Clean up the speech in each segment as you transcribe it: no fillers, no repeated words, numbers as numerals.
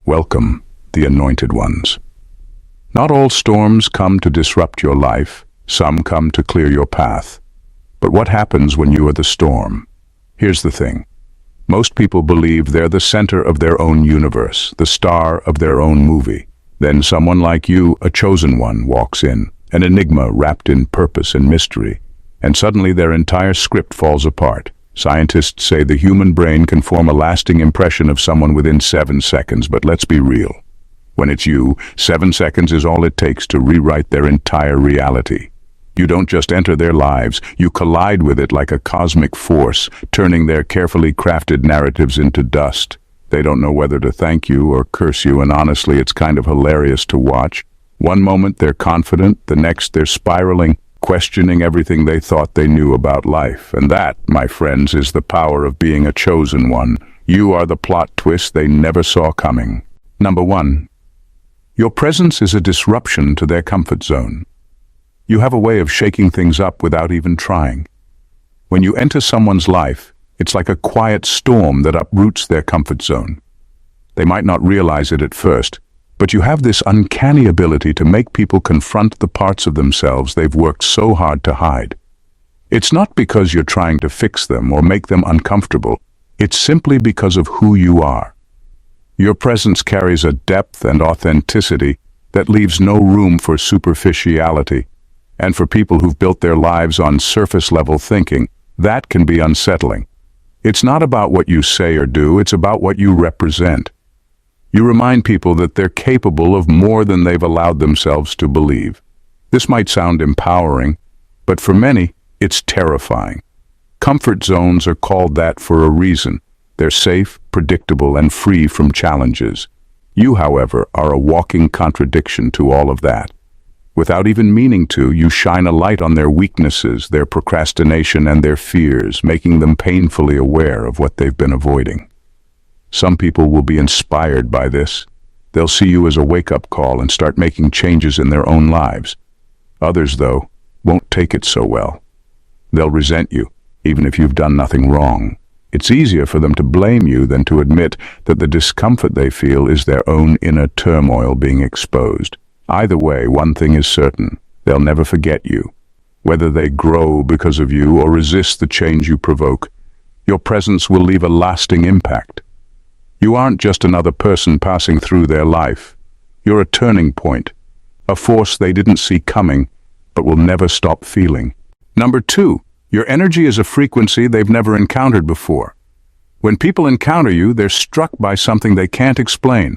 Welcome, the anointed ones. Not all storms come to disrupt your life, some come to clear your path. But what happens when you are the storm? Here's the thing. Most people believe they're the center of their own universe, the star of their own movie. Then someone like you, a chosen one, walks in, an enigma wrapped in purpose and mystery, and suddenly their entire script falls apart. Scientists say the human brain can form a lasting impression of someone within 7 seconds, but let's be real. When it's you, 7 seconds is all it takes to rewrite their entire reality. You don't just enter their lives, you collide with it like a cosmic force, turning their carefully crafted narratives into dust. They don't know whether to thank you or curse you, and honestly, it's kind of hilarious to watch. One moment they're confident, the next they're spiraling, questioning everything they thought they knew about life. And that, my friends, is the power of being a chosen one. You are the plot twist they never saw coming. Number 1. Your presence is a disruption to their comfort zone. You have a way of shaking things up without even trying. When you enter someone's life, it's like a quiet storm that uproots their comfort zone. They might not realize it at first, but you have this uncanny ability to make people confront the parts of themselves they've worked so hard to hide. It's not because you're trying to fix them or make them uncomfortable. It's simply because of who you are. Your presence carries a depth and authenticity that leaves no room for superficiality. And for people who've built their lives on surface-level thinking, that can be unsettling. It's not about what you say or do, it's about what you represent. You remind people that they're capable of more than they've allowed themselves to believe. This might sound empowering, but for many, it's terrifying. Comfort zones are called that for a reason. They're safe, predictable, and free from challenges. You, however, are a walking contradiction to all of that. Without even meaning to, you shine a light on their weaknesses, their procrastination, and their fears, making them painfully aware of what they've been avoiding. Some people will be inspired by this. They'll see you as a wake-up call and start making changes in their own lives. Others, though, won't take it so well. They'll resent you, even if you've done nothing wrong. It's easier for them to blame you than to admit that the discomfort they feel is their own inner turmoil being exposed. Either way, one thing is certain, they'll never forget you. Whether they grow because of you or resist the change you provoke, your presence will leave a lasting impact. You aren't just another person passing through their life. You're a turning point, a force they didn't see coming, but will never stop feeling. Number 2, your energy is a frequency they've never encountered before. When people encounter you, they're struck by something they can't explain.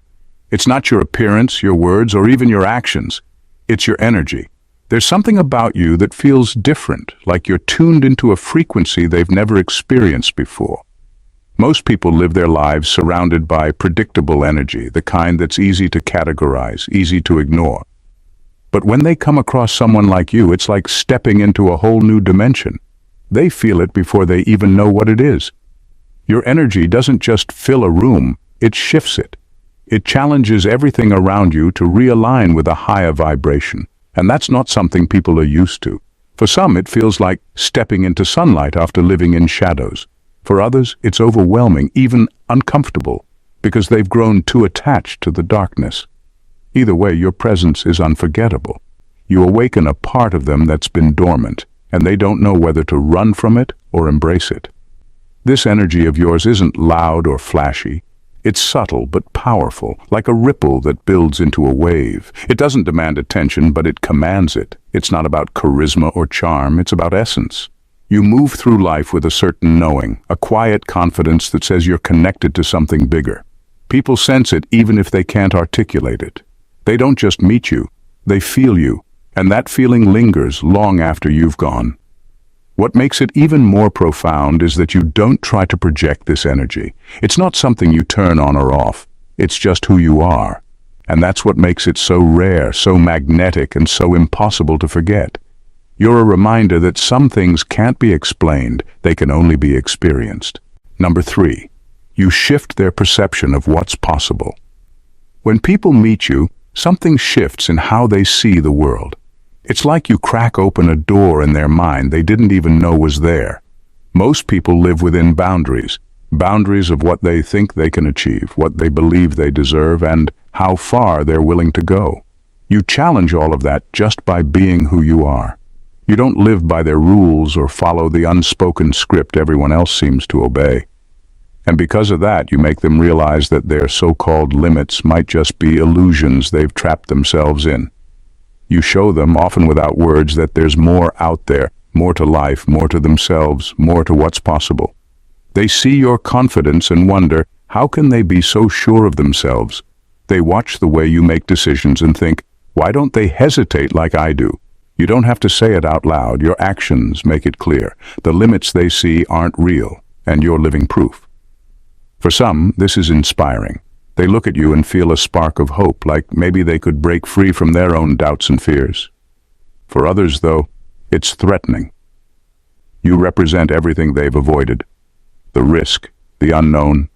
It's not your appearance, your words, or even your actions. It's your energy. There's something about you that feels different, like you're tuned into a frequency they've never experienced before. Most people live their lives surrounded by predictable energy, the kind that's easy to categorize, easy to ignore. But when they come across someone like you, it's like stepping into a whole new dimension. They feel it before they even know what it is. Your energy doesn't just fill a room, it shifts it. It challenges everything around you to realign with a higher vibration, and that's not something people are used to. For some, it feels like stepping into sunlight after living in shadows. For others, it's overwhelming, even uncomfortable, because they've grown too attached to the darkness. Either way, your presence is unforgettable. You awaken a part of them that's been dormant, and they don't know whether to run from it or embrace it. This energy of yours isn't loud or flashy. It's subtle but powerful, like a ripple that builds into a wave. It doesn't demand attention, but it commands it. It's not about charisma or charm, it's about essence. You move through life with a certain knowing, a quiet confidence that says you're connected to something bigger. People sense it even if they can't articulate it. They don't just meet you, they feel you, and that feeling lingers long after you've gone. What makes it even more profound is that you don't try to project this energy. It's not something you turn on or off. It's just who you are. And that's what makes it so rare, so magnetic, and so impossible to forget. You're a reminder that some things can't be explained, they can only be experienced. Number 3, you shift their perception of what's possible. When people meet you, something shifts in how they see the world. It's like you crack open a door in their mind they didn't even know was there. Most people live within boundaries. boundaries of what they think they can achieve, what they believe they deserve, and how far they're willing to go. You challenge all of that just by being who you are. You don't live by their rules or follow the unspoken script everyone else seems to obey. And because of that, you make them realize that their so-called limits might just be illusions they've trapped themselves in. You show them, often without words, that there's more out there, more to life, more to themselves, more to what's possible. They see your confidence and wonder, how can they be so sure of themselves? They watch the way you make decisions and think, why don't they hesitate like I do? You don't have to say it out loud. Your actions make it clear. The limits they see aren't real, and you're living proof. For some, this is inspiring. They look at you and feel a spark of hope, like maybe they could break free from their own doubts and fears. For others, though, it's threatening. You represent everything they've avoided. The risk, the unknown,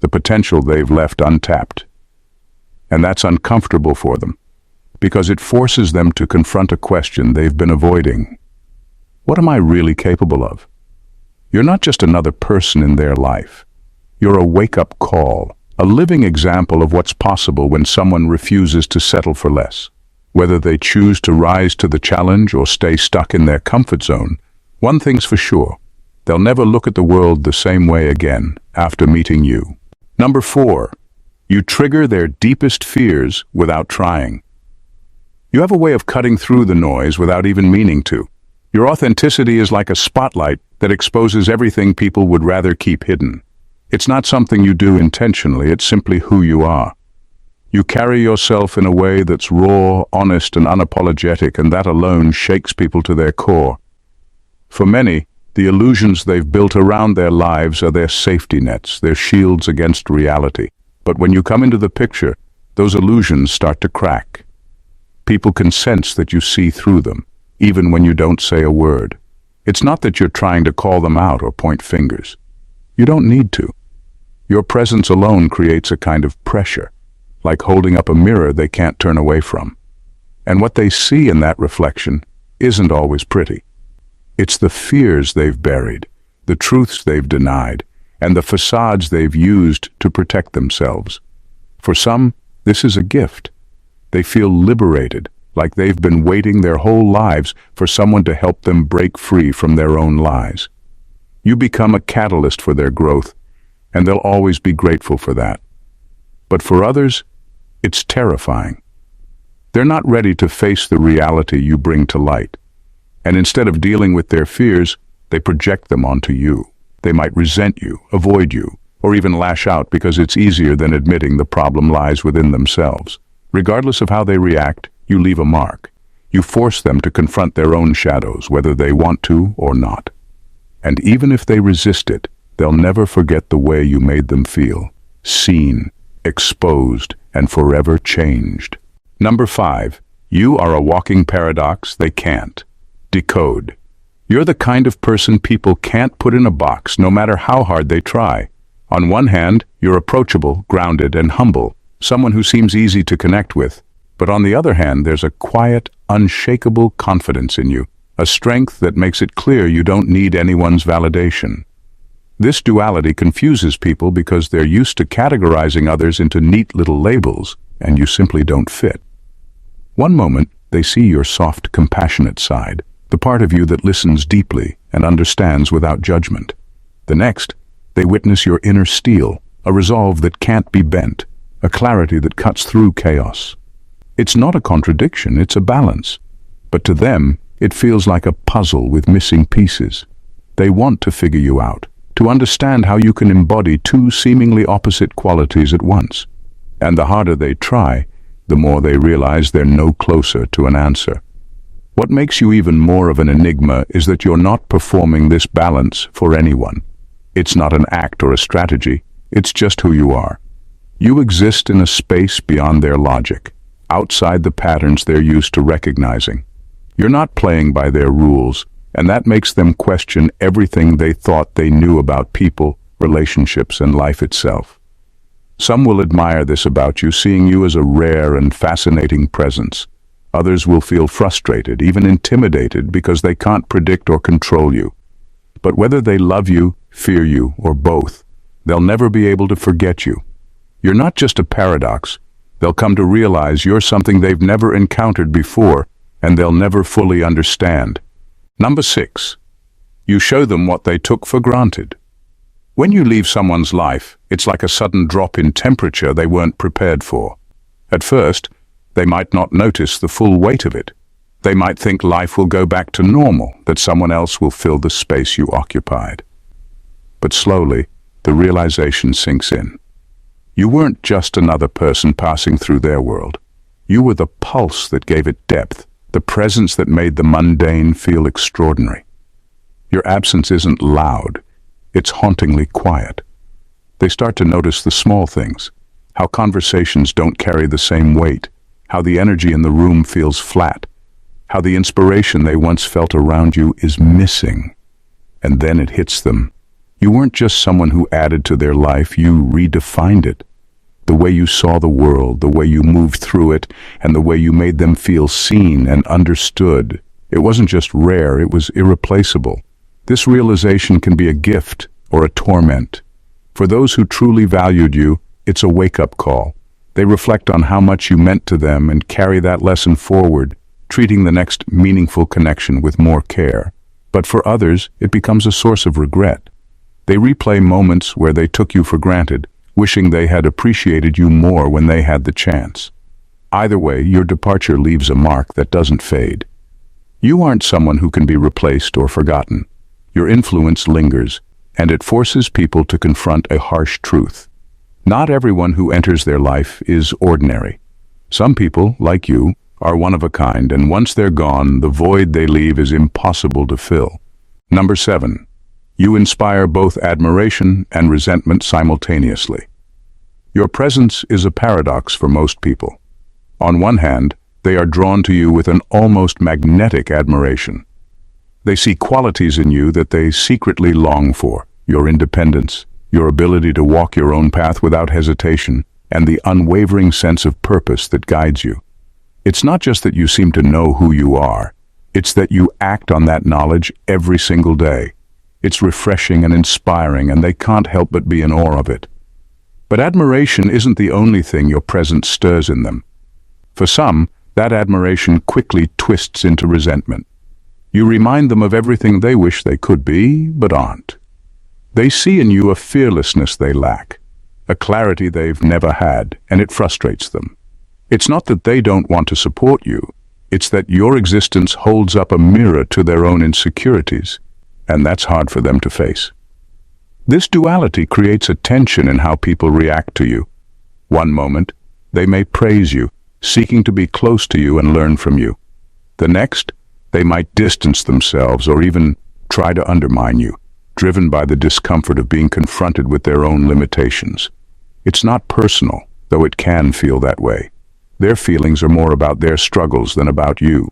the potential they've left untapped. And that's uncomfortable for them, because it forces them to confront a question they've been avoiding. What am I really capable of? You're not just another person in their life. You're a wake-up call, a living example of what's possible when someone refuses to settle for less. Whether they choose to rise to the challenge or stay stuck in their comfort zone, one thing's for sure, they'll never look at the world the same way again after meeting you. Number 4, you trigger their deepest fears without trying. You have a way of cutting through the noise without even meaning to. Your authenticity is like a spotlight that exposes everything people would rather keep hidden. It's not something you do intentionally, it's simply who you are. You carry yourself in a way that's raw, honest, and unapologetic, and that alone shakes people to their core. For many, the illusions they've built around their lives are their safety nets, their shields against reality. But when you come into the picture, those illusions start to crack. People can sense that you see through them, even when you don't say a word. It's not that you're trying to call them out or point fingers. You don't need to. Your presence alone creates a kind of pressure, like holding up a mirror they can't turn away from. And what they see in that reflection isn't always pretty. It's the fears they've buried, the truths they've denied, and the facades they've used to protect themselves. For some, this is a gift. They feel liberated, like they've been waiting their whole lives for someone to help them break free from their own lies. You become a catalyst for their growth, and they'll always be grateful for that. But for others, it's terrifying. They're not ready to face the reality you bring to light. And instead of dealing with their fears, they project them onto you. They might resent you, avoid you, or even lash out because it's easier than admitting the problem lies within themselves. Regardless of how they react, you leave a mark. You force them to confront their own shadows, whether they want to or not. And even if they resist it, they'll never forget the way you made them feel, seen, exposed, and forever changed. Number 5, you are a walking paradox they can't decode. You're the kind of person people can't put in a box, no matter how hard they try. On one hand, you're approachable, grounded, and humble, someone who seems easy to connect with. But on the other hand, there's a quiet, unshakable confidence in you, a strength that makes it clear you don't need anyone's validation. This duality confuses people because they're used to categorizing others into neat little labels, and you simply don't fit. One moment, they see your soft, compassionate side, the part of you that listens deeply and understands without judgment. The next, they witness your inner steel, a resolve that can't be bent, a clarity that cuts through chaos. It's not a contradiction, it's a balance. But to them, it feels like a puzzle with missing pieces. They want to figure you out, to understand how you can embody two seemingly opposite qualities at once. And the harder they try, the more they realize they're no closer to an answer. What makes you even more of an enigma is that you're not performing this balance for anyone. It's not an act or a strategy, it's just who you are. You exist in a space beyond their logic, outside the patterns they're used to recognizing. You're not playing by their rules, and that makes them question everything they thought they knew about people, relationships, and life itself. Some will admire this about you, seeing you as a rare and fascinating presence. Others will feel frustrated, even intimidated, because they can't predict or control you. But whether they love you, fear you, or both, they'll never be able to forget you. You're not just a paradox. They'll come to realize you're something they've never encountered before, and they'll never fully understand. Number 6. You show them what they took for granted. When you leave someone's life, it's like a sudden drop in temperature they weren't prepared for. At first, they might not notice the full weight of it. They might think life will go back to normal, that someone else will fill the space you occupied. But slowly, the realization sinks in. You weren't just another person passing through their world. You were the pulse that gave it depth, the presence that made the mundane feel extraordinary. Your absence isn't loud, it's hauntingly quiet. They start to notice the small things, how conversations don't carry the same weight, how the energy in the room feels flat, how the inspiration they once felt around you is missing. And then it hits them. You weren't just someone who added to their life, you redefined it. The way you saw the world, the way you moved through it, and the way you made them feel seen and understood. It wasn't just rare, it was irreplaceable. This realization can be a gift or a torment. For those who truly valued you, it's a wake-up call. They reflect on how much you meant to them and carry that lesson forward, treating the next meaningful connection with more care. But for others, it becomes a source of regret. They replay moments where they took you for granted, wishing they had appreciated you more when they had the chance. Either way, your departure leaves a mark that doesn't fade. You aren't someone who can be replaced or forgotten. Your influence lingers, and it forces people to confront a harsh truth. Not everyone who enters their life is ordinary. Some people, like you, are one of a kind, and once they're gone, the void they leave is impossible to fill. Number 7. You inspire both admiration and resentment simultaneously. Your presence is a paradox for most people. On one hand, they are drawn to you with an almost magnetic admiration. They see qualities in you that they secretly long for: your independence, your ability to walk your own path without hesitation, and the unwavering sense of purpose that guides you. It's not just that you seem to know who you are, it's that you act on that knowledge every single day. It's refreshing and inspiring, and they can't help but be in awe of it. But admiration isn't the only thing your presence stirs in them. For some, that admiration quickly twists into resentment. You remind them of everything they wish they could be, but aren't. They see in you a fearlessness they lack, a clarity they've never had, and it frustrates them. It's not that they don't want to support you, it's that your existence holds up a mirror to their own insecurities, and that's hard for them to face. This duality creates a tension in how people react to you. One moment, they may praise you, seeking to be close to you and learn from you. The next, they might distance themselves or even try to undermine you, driven by the discomfort of being confronted with their own limitations. It's not personal, though it can feel that way. Their feelings are more about their struggles than about you.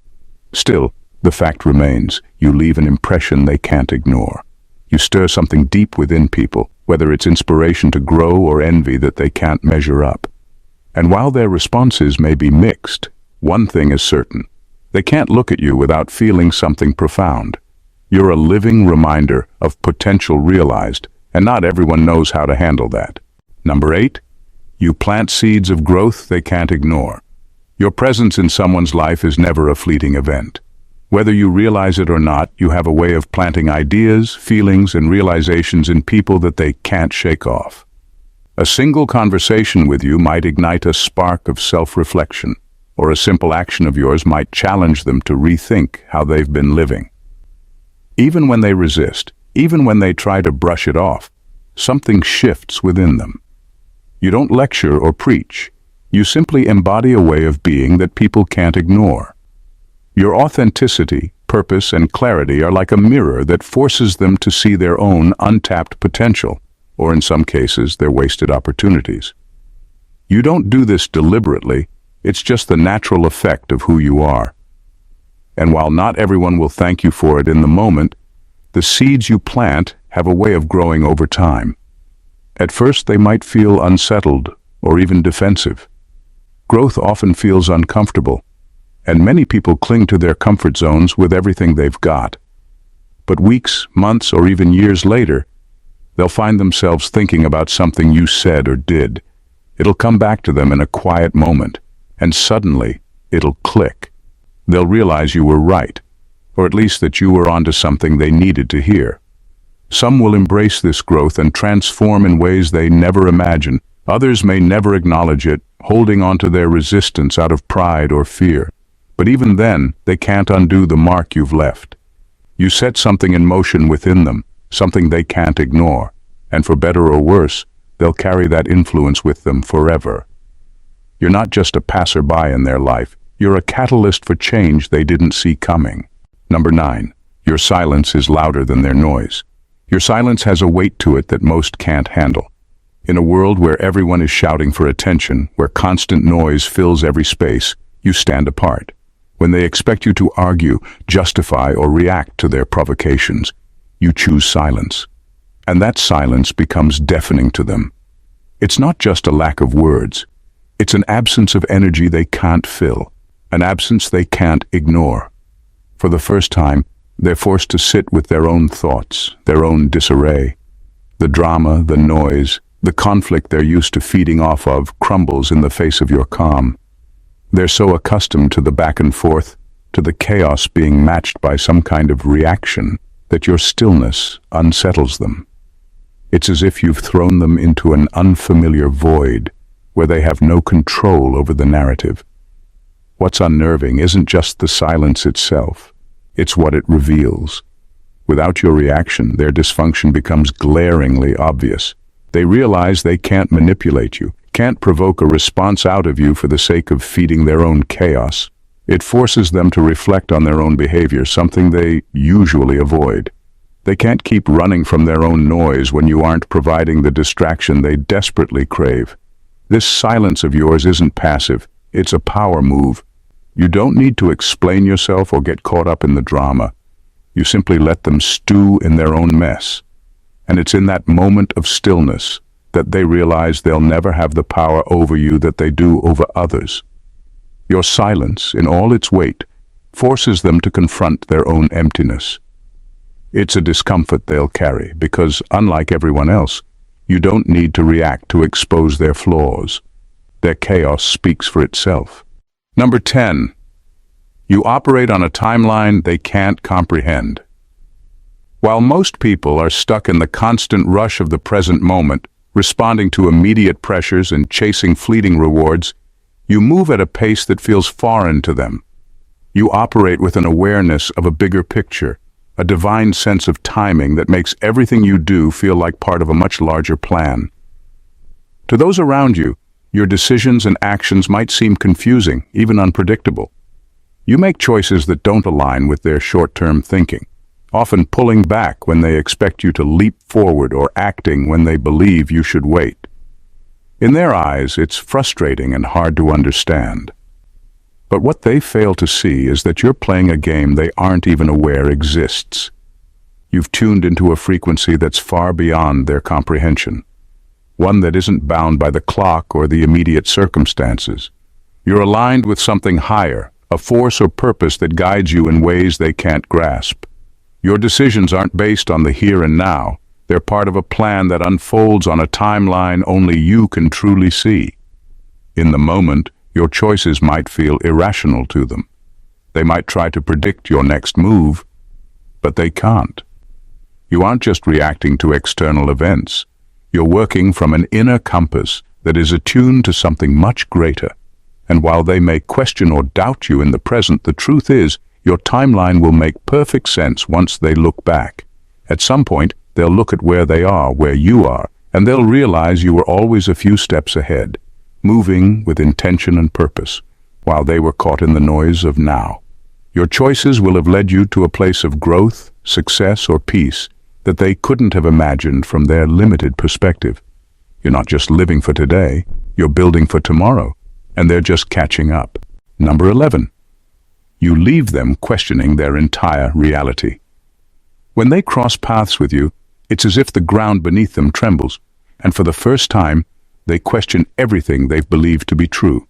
Still, the fact remains, you leave an impression they can't ignore. You stir something deep within people, whether it's inspiration to grow or envy that they can't measure up. And while their responses may be mixed, one thing is certain: they can't look at you without feeling something profound. You're a living reminder of potential realized, and not everyone knows how to handle that. Number 8, you plant seeds of growth they can't ignore. Your presence in someone's life is never a fleeting event. Whether you realize it or not, you have a way of planting ideas, feelings, and realizations in people that they can't shake off. A single conversation with you might ignite a spark of self-reflection, or a simple action of yours might challenge them to rethink how they've been living. Even when they resist, even when they try to brush it off, something shifts within them. You don't lecture or preach. You simply embody a way of being that people can't ignore. Your authenticity, purpose, and clarity are like a mirror that forces them to see their own untapped potential, or in some cases, their wasted opportunities. You don't do this deliberately, it's just the natural effect of who you are. And while not everyone will thank you for it in the moment, the seeds you plant have a way of growing over time. At first, they might feel unsettled or even defensive. Growth often feels uncomfortable, and many people cling to their comfort zones with everything they've got. But weeks, months, or even years later, They'll find themselves thinking about something you said or did. It'll come back to them in a quiet moment, and suddenly, it'll click. They'll realize you were right, or at least that you were onto something they needed to hear. Some will embrace this growth and transform in ways they never imagined. Others may never acknowledge it, holding on to their resistance out of pride or fear. But even then, they can't undo the mark you've left. You set something in motion within them, something they can't ignore, and for better or worse, they'll carry that influence with them forever. You're not just a passerby in their life, you're a catalyst for change they didn't see coming. Number 9. Your silence is louder than their noise. Your silence has a weight to it that most can't handle. In a world where everyone is shouting for attention, where constant noise fills every space, you stand apart. When they expect you to argue, justify, or react to their provocations, you choose silence. And that silence becomes deafening to them. It's not just a lack of words. It's an absence of energy they can't fill, an absence they can't ignore. For the first time, they're forced to sit with their own thoughts, their own disarray. The drama, the noise, the conflict they're used to feeding off of crumbles in the face of your calm. They're so accustomed to the back and forth, to the chaos being matched by some kind of reaction, that your stillness unsettles them. It's as if you've thrown them into an unfamiliar void, where they have no control over the narrative. What's unnerving isn't just the silence itself, it's what it reveals. Without your reaction, their dysfunction becomes glaringly obvious. They realize they can't manipulate you, can't provoke a response out of you for the sake of feeding their own chaos. It forces them to reflect on their own behavior, something they usually avoid. They can't keep running from their own noise when you aren't providing the distraction they desperately crave. This silence of yours isn't passive, it's a power move. You don't need to explain yourself or get caught up in the drama. You simply let them stew in their own mess. And it's in that moment of stillness that they realize they'll never have the power over you that they do over others. Your silence, in all its weight, forces them to confront their own emptiness. It's a discomfort they'll carry because, unlike everyone else, you don't need to react to expose their flaws. Their chaos speaks for itself. Number 10. You operate on a timeline they can't comprehend. While most people are stuck in the constant rush of the present moment, responding to immediate pressures and chasing fleeting rewards, you move at a pace that feels foreign to them. You operate with an awareness of a bigger picture, a divine sense of timing that makes everything you do feel like part of a much larger plan. To those around you, your decisions and actions might seem confusing, even unpredictable. You make choices that don't align with their short-term thinking, often pulling back when they expect you to leap forward or acting when they believe you should wait. In their eyes, it's frustrating and hard to understand. But what they fail to see is that you're playing a game they aren't even aware exists. You've tuned into a frequency that's far beyond their comprehension, one that isn't bound by the clock or the immediate circumstances. You're aligned with something higher, a force or purpose that guides you in ways they can't grasp. Your decisions aren't based on the here and now. They're part of a plan that unfolds on a timeline only you can truly see. In the moment, your choices might feel irrational to them. They might try to predict your next move, but they can't. You aren't just reacting to external events. You're working from an inner compass that is attuned to something much greater. And while they may question or doubt you in the present, the truth is, your timeline will make perfect sense once they look back. At some point, they'll look at where they are, where you are, and they'll realize you were always a few steps ahead, moving with intention and purpose, while they were caught in the noise of now. Your choices will have led you to a place of growth, success, or peace that they couldn't have imagined from their limited perspective. You're not just living for today, you're building for tomorrow, and they're just catching up. Number 11. You leave them questioning their entire reality. When they cross paths with you, it's as if the ground beneath them trembles, and for the first time, they question everything they've believed to be true.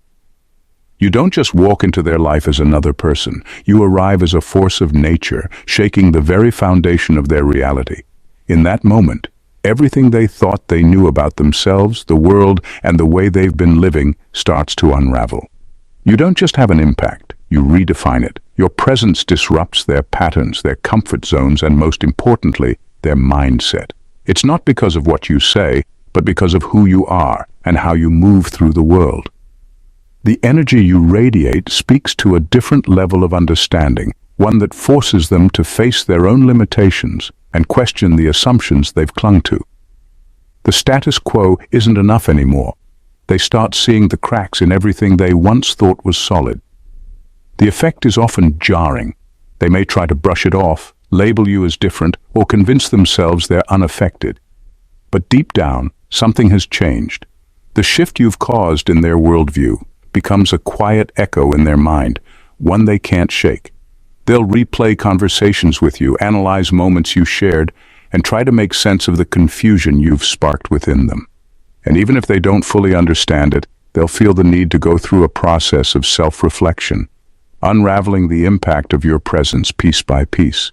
You don't just walk into their life as another person. You arrive as a force of nature, shaking the very foundation of their reality. In that moment, everything they thought they knew about themselves, the world, and the way they've been living starts to unravel. You don't just have an impact, you redefine it. Your presence disrupts their patterns, their comfort zones, and most importantly, their mindset. It's not because of what you say, but because of who you are and how you move through the world. The energy you radiate speaks to a different level of understanding, one that forces them to face their own limitations and question the assumptions they've clung to. The status quo isn't enough anymore. They start seeing the cracks in everything they once thought was solid. The effect is often jarring. They may try to brush it off, label you as different, or convince themselves they're unaffected. But deep down, something has changed. The shift you've caused in their worldview becomes a quiet echo in their mind, one they can't shake. They'll replay conversations with you, analyze moments you shared, and try to make sense of the confusion you've sparked within them. And even if they don't fully understand it, they'll feel the need to go through a process of self-reflection, unraveling the impact of your presence piece by piece.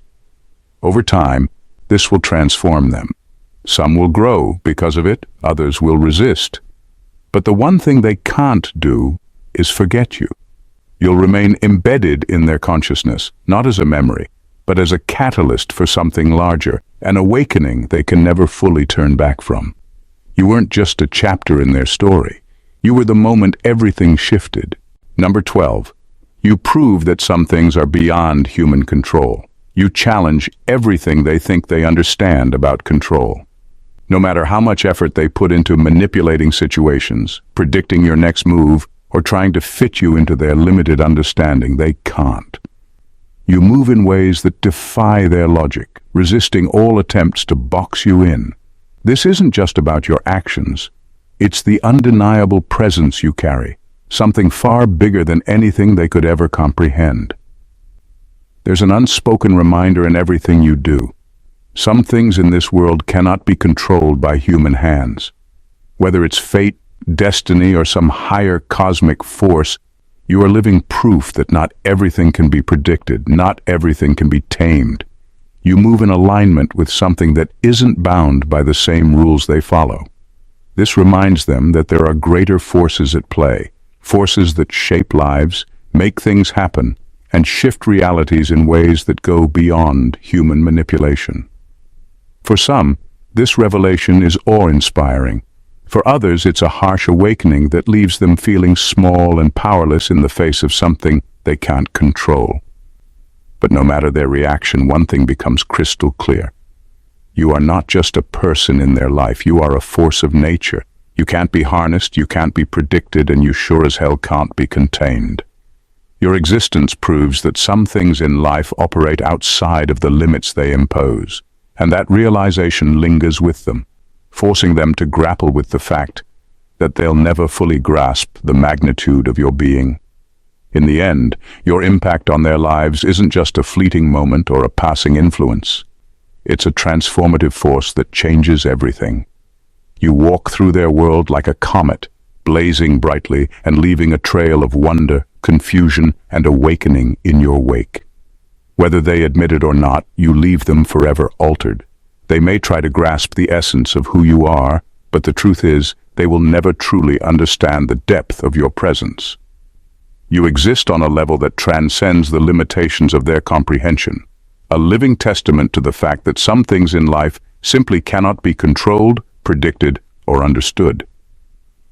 Over time, this will transform them. Some will grow because of it, others will resist. But the one thing they can't do is forget you. You'll remain embedded in their consciousness, not as a memory, but as a catalyst for something larger, an awakening they can never fully turn back from. You weren't just a chapter in their story. You were the moment everything shifted. Number 12. You prove that some things are beyond human control. You challenge everything they think they understand about control. No matter how much effort they put into manipulating situations, predicting your next move, or trying to fit you into their limited understanding, they can't. You move in ways that defy their logic, resisting all attempts to box you in. This isn't just about your actions. It's the undeniable presence you carry, something far bigger than anything they could ever comprehend. There's an unspoken reminder in everything you do. Some things in this world cannot be controlled by human hands. Whether it's fate, destiny, or some higher cosmic force, you are living proof that not everything can be predicted, not everything can be tamed. You move in alignment with something that isn't bound by the same rules they follow. This reminds them that there are greater forces at play, forces that shape lives, make things happen, and shift realities in ways that go beyond human manipulation. For some, this revelation is awe-inspiring. For others, it's a harsh awakening that leaves them feeling small and powerless in the face of something they can't control. But no matter their reaction, one thing becomes crystal clear. You are not just a person in their life, you are a force of nature. You can't be harnessed, you can't be predicted, and you sure as hell can't be contained. Your existence proves that some things in life operate outside of the limits they impose, and that realization lingers with them, forcing them to grapple with the fact that they'll never fully grasp the magnitude of your being. In the end, your impact on their lives isn't just a fleeting moment or a passing influence. It's a transformative force that changes everything. You walk through their world like a comet, blazing brightly and leaving a trail of wonder, confusion, and awakening in your wake. Whether they admit it or not, you leave them forever altered. They may try to grasp the essence of who you are, but the truth is, they will never truly understand the depth of your presence. You exist on a level that transcends the limitations of their comprehension, a living testament to the fact that some things in life simply cannot be controlled, predicted, or understood.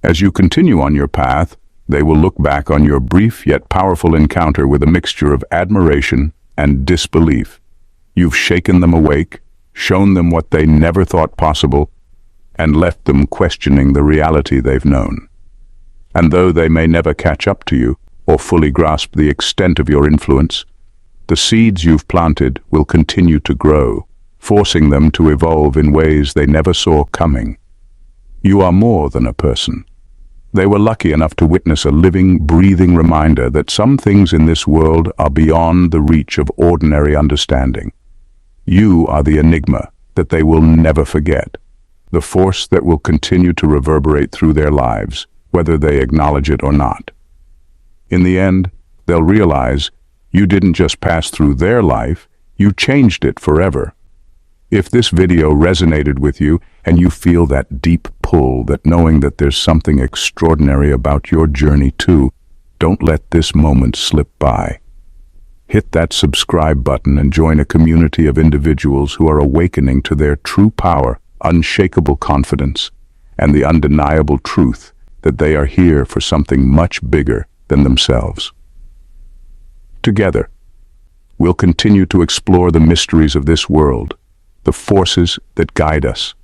As you continue on your path, they will look back on your brief yet powerful encounter with a mixture of admiration and disbelief. You've shaken them awake, shown them what they never thought possible, and left them questioning the reality they've known. And though they may never catch up to you or fully grasp the extent of your influence, the seeds you've planted will continue to grow, forcing them to evolve in ways they never saw coming. You are more than a person. They were lucky enough to witness a living, breathing reminder that some things in this world are beyond the reach of ordinary understanding. You are the enigma that they will never forget, the force that will continue to reverberate through their lives, whether they acknowledge it or not. In the end, they'll realize you didn't just pass through their life, you changed it forever. If this video resonated with you and you feel that deep pull, that knowing that there's something extraordinary about your journey too, don't let this moment slip by. Hit that subscribe button and join a community of individuals who are awakening to their true power, unshakable confidence, and the undeniable truth that they are here for something much bigger than themselves. Together, we'll continue to explore the mysteries of this world, the forces that guide us,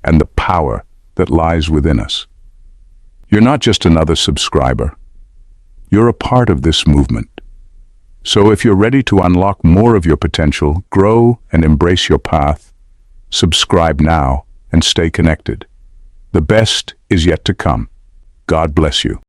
and the power that lies within us. You're not just another subscriber. You're a part of this movement. So if you're ready to unlock more of your potential, grow and embrace your path, subscribe now and stay connected. The best is yet to come. God bless you.